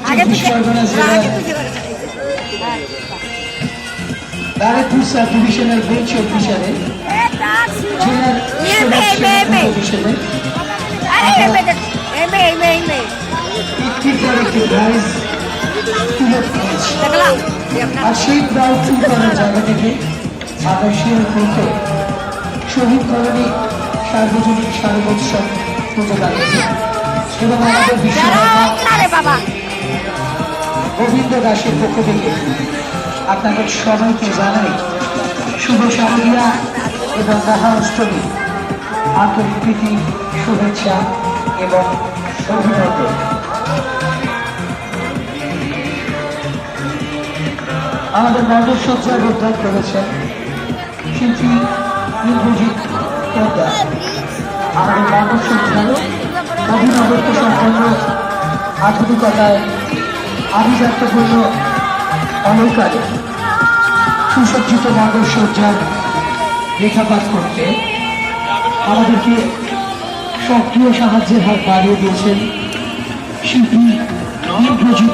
চব্বিশ পরগনা জেলার Barrackpore sub divisional bench অফিসারে জেলার হিসেবে একটির পর একটি প্রাইজ তুলে দিয়েছে। আর সেই প্রাইজ তুলে করার জায়গা থেকে আদর্শীয় বলতে শহীদ কলোনি সার্বজনীন শারদোৎসব পুজো দাঁড়িয়েছে এবং আমাদের বিশ্বকর্মা গোবিন্দ দাসের পক্ষ থেকে আপনাদের সবাইকে জানাই শুভ শারদীয়া এবং মহা অষ্টমী আন্তরিক প্রীতি শুভেচ্ছা এবং অভিনন্দন। আমাদের মণ্ডপসজ্জার উদ্ধার করেছেন শিল্পী ইন্দ্রজিৎ পোদ্দার। আমাদের মণ্ডপসজ্জার অভিনবত্ব সম্পন্ন আধুনিকতায় আভিজাত্যপূর্ণ অলঙ্কারে সুসজ্জিত মণ্ডপসজ্জার লেখাপাঠ করতে আমাদেরকে সক্রিয় সাহায্যের হাত বাড়িয়ে দিয়েছেন শিল্পী ইন্দ্রজিৎ।